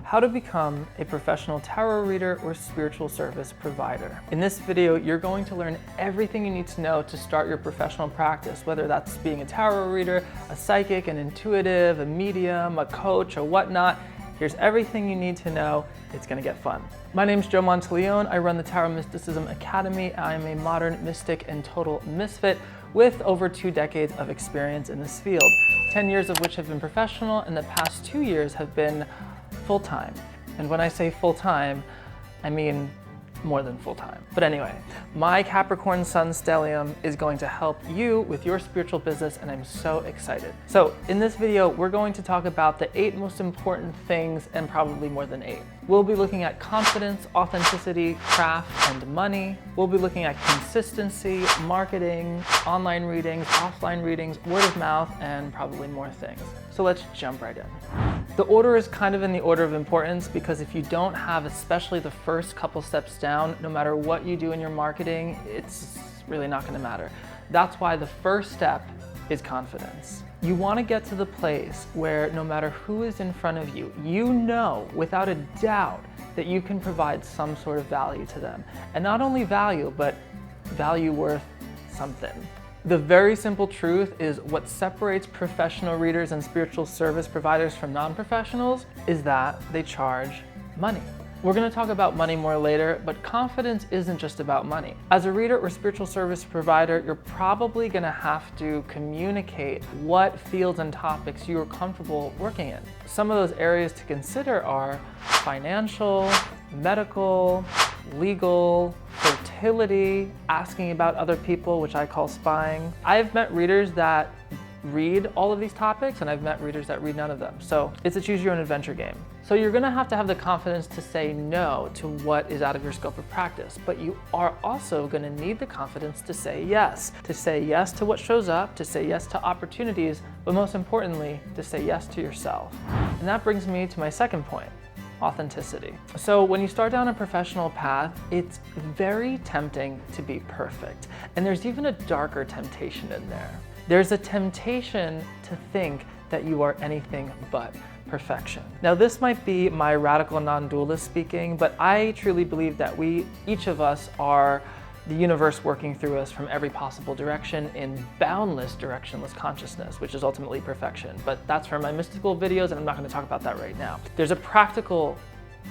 How to become a professional tarot reader or spiritual service provider. In this video, you're going to learn everything you need to know to start your professional practice, whether that's being a tarot reader, a psychic, an intuitive, a medium, a coach, or whatnot. Here's everything you need to know. It's gonna get fun. My name's Joe Monteleone. I run the Tarot Mysticism Academy. I am a modern mystic and total misfit with over 2 decades of experience in this field, 10 years of which have been professional, and the past 2 years have been full-time. And when I say full-time, I mean more than full-time. But anyway, my Capricorn Sun stellium is going to help you with your spiritual business, and I'm so excited. So in this video, we're going to talk about the 8 most important things, and probably more than 8. We'll be looking at confidence, authenticity, craft, and money. We'll be looking at consistency, marketing, online readings, offline readings, word of mouth, and probably more things. So let's jump right in. The order is kind of in the order of importance because if you don't have especially the first couple steps down, no matter what you do in your marketing, it's really not gonna matter. That's why the first step is confidence. You wanna get to the place where no matter who is in front of you, you know without a doubt that you can provide some sort of value to them. And not only value, but value worth something. The very simple truth is what separates professional readers and spiritual service providers from non-professionals is that they charge money. We're going to talk about money more later, but confidence isn't just about money. As a reader or spiritual service provider, you're probably going to have to communicate what fields and topics you are comfortable working in. Some of those areas to consider are financial, medical, legal, fertility, asking about other people, which I call spying. I've met readers that read all of these topics, and I've met readers that read none of them. So it's a choose your own adventure game. So you're gonna have to have the confidence to say no to what is out of your scope of practice, but you are also gonna need the confidence to say yes to what shows up, to say yes to opportunities, but most importantly, to say yes to yourself. And that brings me to my second point. Authenticity. So when you start down a professional path, it's very tempting to be perfect. And there's even a darker temptation in there. There's a temptation to think that you are anything but perfection. Now this might be my radical non-dualist speaking, but I truly believe that each of us are the universe working through us from every possible direction in boundless directionless consciousness, which is ultimately perfection. But that's for my mystical videos, and I'm not going to talk about that right now. There's a practical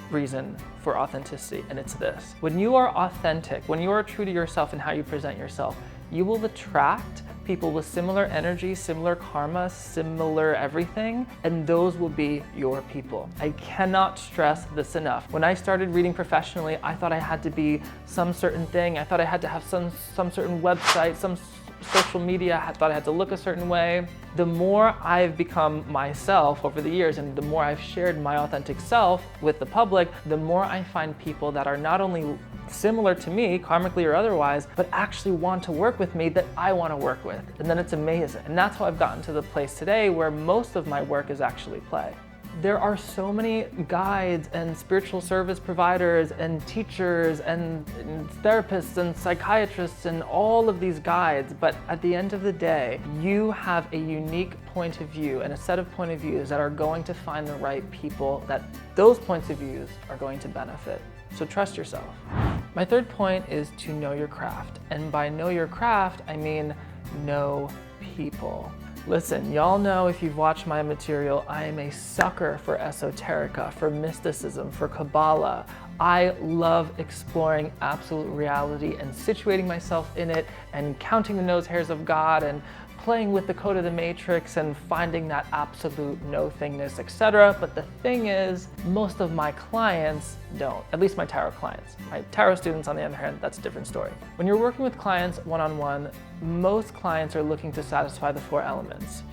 reason for authenticity, and it's this. When you are authentic, when you are true to yourself and how you present yourself, you will attract people with similar energy, similar karma, similar everything, and those will be your people. I cannot stress this enough. When I started reading professionally, I thought I had to be some certain thing. I thought I had to have some certain website, some social media. I thought I had to look a certain way. The more I've become myself over the years, and the more I've shared my authentic self with the public, the more I find people that are not only similar to me, karmically or otherwise, but actually want to work with me that I want to work with. And then it's amazing. And that's how I've gotten to the place today where most of my work is actually play. There are so many guides and spiritual service providers and teachers and therapists and psychiatrists and all of these guides, but at the end of the day, you have a unique point of view and a set of point of views that are going to find the right people that those points of views are going to benefit. So trust yourself. My third point is to know your craft. And by know your craft, I mean know people. Listen, y'all know if you've watched my material, I am a sucker for esoterica, for mysticism, for Kabbalah. I love exploring absolute reality and situating myself in it and counting the nose hairs of God and playing with the code of the matrix and finding that absolute no-thingness, etc. But the thing is, most of my clients don't, at least my tarot clients. My tarot students, on the other hand, that's a different story. When you're working with clients one-on-one, most clients are looking to satisfy the 4 elements.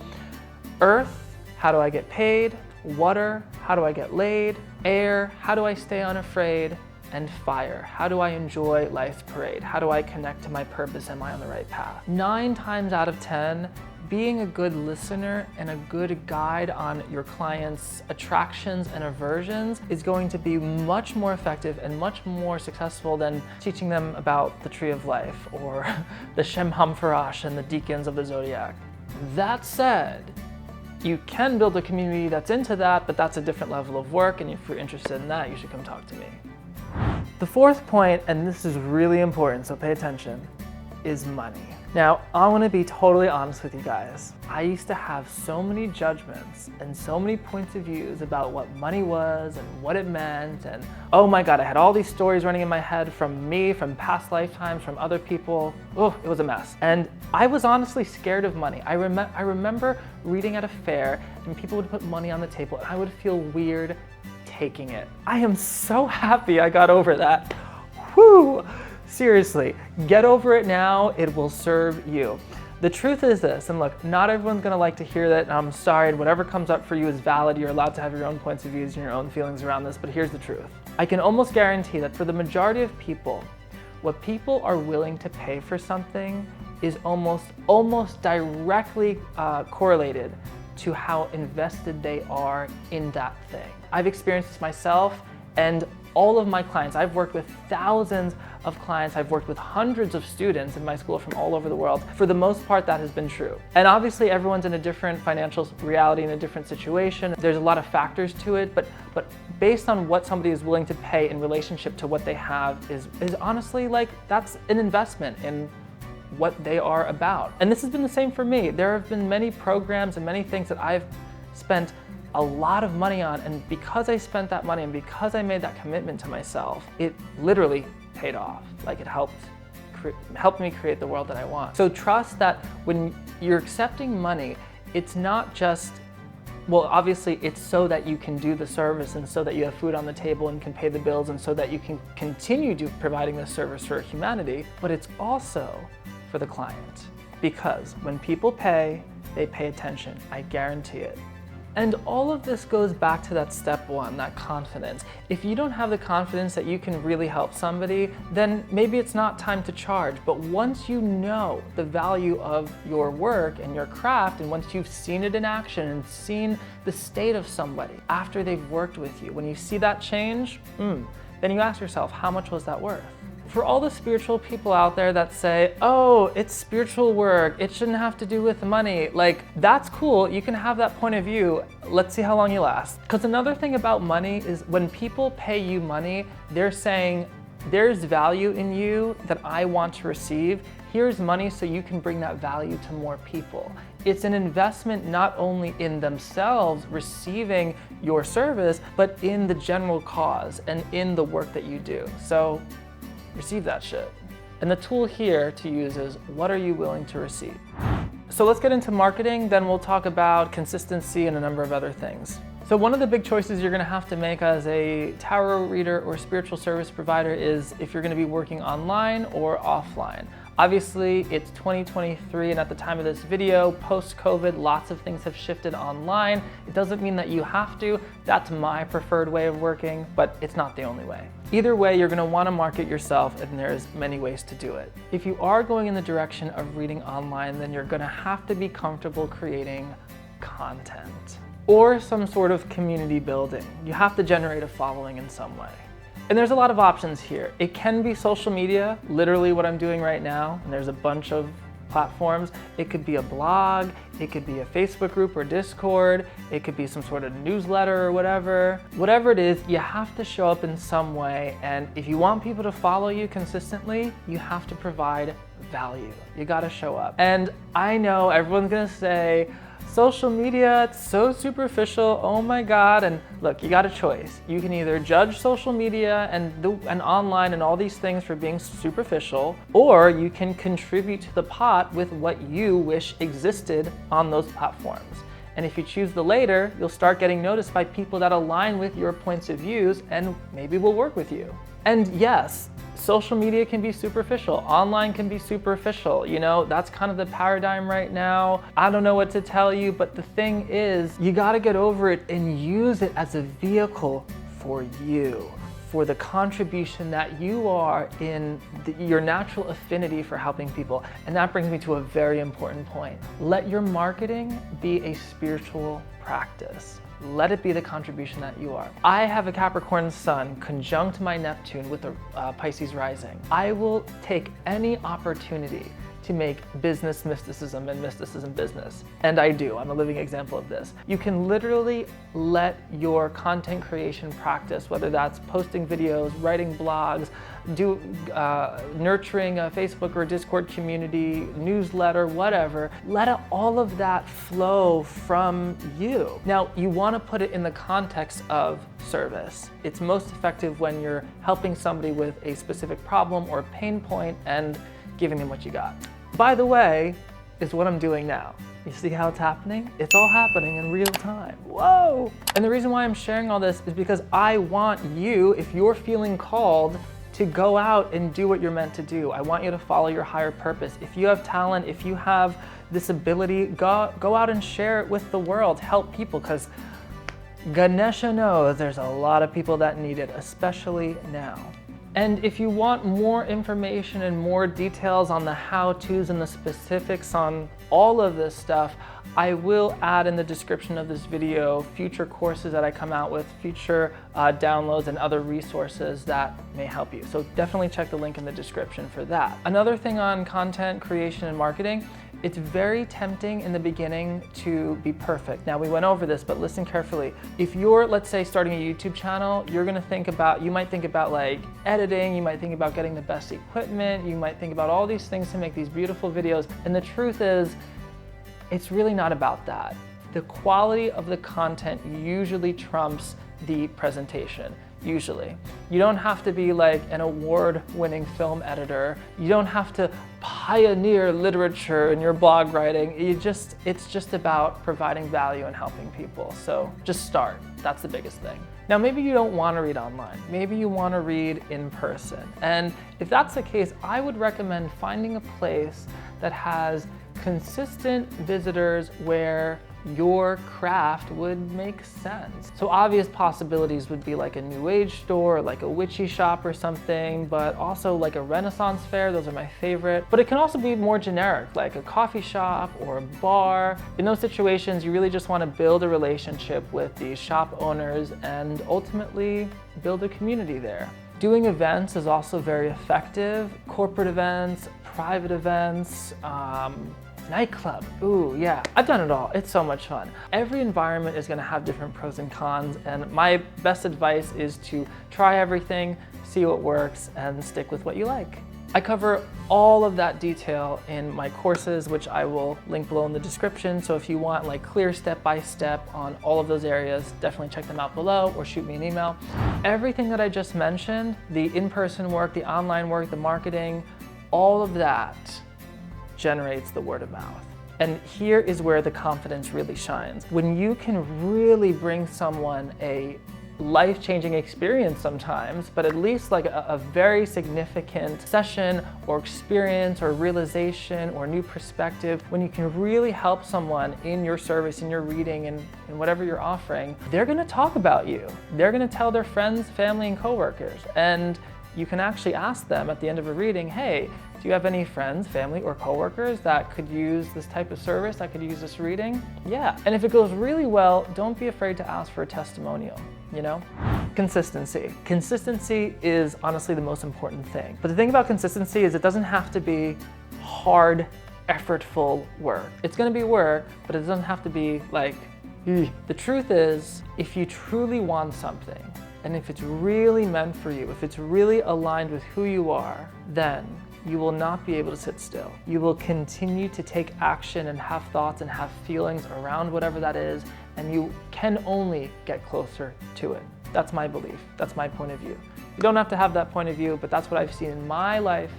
Earth, how do I get paid? Water, how do I get laid? Air, how do I stay unafraid? And fire, how do I enjoy life's parade? How do I connect to my purpose? Am I on the right path? 9 times out of 10, being a good listener and a good guide on your clients' attractions and aversions is going to be much more effective and much more successful than teaching them about the tree of life or the Shem Hamfarash and the deacons of the zodiac. That said, you can build a community that's into that, but that's a different level of work, and if you're interested in that, you should come talk to me. The fourth point, and this is really important, so pay attention, is money. Now, I want to be totally honest with you guys. I used to have so many judgments and so many points of views about what money was and what it meant, and oh my God, I had all these stories running in my head from me, from past lifetimes, from other people. Oh, it was a mess. And I was honestly scared of money. I remember reading at a fair and people would put money on the table and I would feel weird taking it. I am so happy I got over that. Whew! Seriously, get over it now, it will serve you. The truth is this, and look, not everyone's gonna like to hear that, and I'm sorry, and whatever comes up for you is valid, you're allowed to have your own points of views and your own feelings around this, but here's the truth. I can almost guarantee that for the majority of people, what people are willing to pay for something is almost directly correlated to how invested they are in that thing. I've experienced this myself, and all of my clients, I've worked with thousands of clients, I've worked with hundreds of students in my school from all over the world. For the most part, that has been true. And obviously everyone's in a different financial reality, in a different situation. There's a lot of factors to it, but based on what somebody is willing to pay in relationship to what they have is honestly like, that's an investment in what they are about. And this has been the same for me. There have been many programs and many things that I've spent a lot of money on, and because I spent that money and because I made that commitment to myself, it literally paid off. Like, it helped me create the world that I want. So trust that when you're accepting money, it's not just, well, obviously it's so that you can do the service and so that you have food on the table and can pay the bills and so that you can continue providing this service for humanity, but it's also for the client. Because when people pay, they pay attention, I guarantee it. And all of this goes back to that step one, that confidence. If you don't have the confidence that you can really help somebody, then maybe it's not time to charge. But once you know the value of your work and your craft, and once you've seen it in action and seen the state of somebody after they've worked with you, when you see that change, then you ask yourself, how much was that worth? For all the spiritual people out there that say, oh, it's spiritual work, it shouldn't have to do with money, like, that's cool, you can have that point of view, let's see how long you last. Because another thing about money is when people pay you money, they're saying, there's value in you that I want to receive, here's money so you can bring that value to more people. It's an investment not only in themselves receiving your service, but in the general cause and in the work that you do. So, receive that shit. And the tool here to use is, what are you willing to receive? So let's get into marketing, then we'll talk about consistency and a number of other things. So one of the big choices you're gonna have to make as a tarot reader or spiritual service provider is if you're gonna be working online or offline. Obviously, it's 2023, and at the time of this video, post-COVID, lots of things have shifted online. It doesn't mean that you have to. That's my preferred way of working, but it's not the only way. Either way, you're gonna wanna market yourself, and there's many ways to do it. If you are going in the direction of reading online, then you're gonna have to be comfortable creating content or some sort of community building. You have to generate a following in some way. And there's a lot of options here. It can be social media, literally what I'm doing right now, and there's a bunch of platforms. It could be a blog, it could be a Facebook group or Discord, it could be some sort of newsletter or whatever. Whatever it is, you have to show up in some way, and if you want people to follow you consistently, you have to provide value. You gotta show up. And I know everyone's gonna say, social media, it's so superficial, oh my God. And look, you got a choice. You can either judge social media and online and all these things for being superficial, or you can contribute to the pot with what you wish existed on those platforms. And if you choose the later, you'll start getting noticed by people that align with your points of views and maybe will work with you. And yes, social media can be superficial, online can be superficial, you know, that's kind of the paradigm right now. I don't know what to tell you, but the thing is, you gotta get over it and use it as a vehicle for you, for the contribution that you are in your natural affinity for helping people. And that brings me to a very important point. Let your marketing be a spiritual practice. Let it be the contribution that you are. I have a Capricorn sun conjunct my Neptune with a Pisces rising. I will take any opportunity to make business mysticism and mysticism business. And I do, I'm a living example of this. You can literally let your content creation practice, whether that's posting videos, writing blogs, nurturing a Facebook or Discord community, newsletter, whatever, let all of that flow from you. Now, you want to put it in the context of service. It's most effective when you're helping somebody with a specific problem or pain point and giving them what you got. By the way, is what I'm doing now. You see how it's happening? It's all happening in real time. Whoa! And the reason why I'm sharing all this is because I want you, if you're feeling called, to go out and do what you're meant to do. I want you to follow your higher purpose. If you have talent, if you have this ability, go out and share it with the world. Help people, because Ganesha knows there's a lot of people that need it, especially now. And if you want more information and more details on the how-tos and the specifics on all of this stuff, I will add in the description of this video future courses that I come out with, future downloads and other resources that may help you. So definitely check the link in the description for that. Another thing on content creation and marketing, it's very tempting in the beginning to be perfect. Now, we went over this, but listen carefully. If you're, let's say, starting a YouTube channel, you might think about like editing, you might think about getting the best equipment, you might think about all these things to make these beautiful videos. And the truth is, it's really not about that. The quality of the content usually trumps the presentation. Usually. You don't have to be like an award-winning film editor. You don't have to pioneer literature in your blog writing. It's just about providing value and helping people. So just start. That's the biggest thing. Now, maybe you don't want to read online. Maybe you want to read in person. And if that's the case, I would recommend finding a place that has consistent visitors where your craft would make sense. So obvious possibilities would be like a new age store, like a witchy shop or something, but also like a Renaissance fair. Those are my favorite. But it can also be more generic, like a coffee shop or a bar. In those situations, you really just want to build a relationship with the shop owners and ultimately build a community there. Doing events is also very effective. Corporate events, private events, nightclub, ooh, yeah. I've done it all, it's so much fun. Every environment is gonna have different pros and cons, and my best advice is to try everything, see what works, and stick with what you like. I cover all of that detail in my courses, which I will link below in the description, so if you want like clear step-by-step on all of those areas, definitely check them out below or shoot me an email. Everything that I just mentioned, the in-person work, the online work, the marketing, all of that generates the word of mouth. And here is where the confidence really shines. When you can really bring someone a life-changing experience sometimes, but at least like a very significant session or experience or realization or new perspective, when you can really help someone in your service, in your reading, and whatever you're offering, they're gonna talk about you. They're gonna tell their friends, family, and coworkers. And you can actually ask them at the end of a reading, hey, do you have any friends, family, or coworkers that could use this type of service, that could use this reading? Yeah, and if it goes really well, don't be afraid to ask for a testimonial, you know? Consistency. Consistency is honestly the most important thing. But the thing about consistency is it doesn't have to be hard, effortful work. It's gonna be work, but it doesn't have to be like, The truth is, if you truly want something, and if it's really meant for you, if it's really aligned with who you are, then you will not be able to sit still. You will continue to take action and have thoughts and have feelings around whatever that is, and you can only get closer to it. That's my belief. That's my point of view. You don't have to have that point of view, but that's what I've seen in my life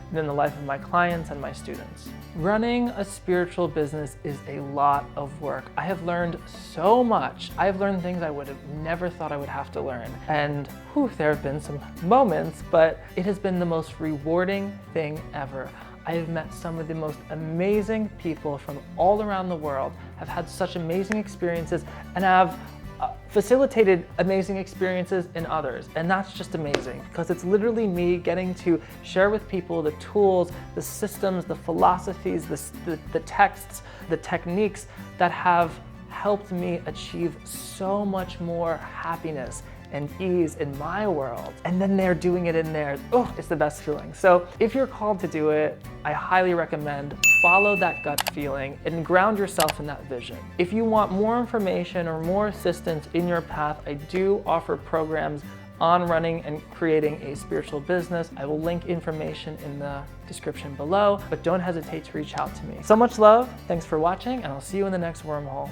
and in the life of my clients and my students. Running a spiritual business is a lot of work. I have learned so much. I have learned things I would have never thought I would have to learn. And there have been some moments, but it has been the most rewarding thing ever. I have met some of the most amazing people from all around the world, have had such amazing experiences, and have facilitated amazing experiences in others. And that's just amazing because it's literally me getting to share with people the tools, the systems, the philosophies, the texts, the techniques that have helped me achieve so much more happiness and ease in my world, and then they're doing it in theirs. Oh, it's the best feeling. So if you're called to do it, I highly recommend follow that gut feeling and ground yourself in that vision. If you want more information or more assistance in your path, I do offer programs on running and creating a spiritual business. I will link information in the description below, but don't hesitate to reach out to me. So much love, thanks for watching, and I'll see you in the next wormhole.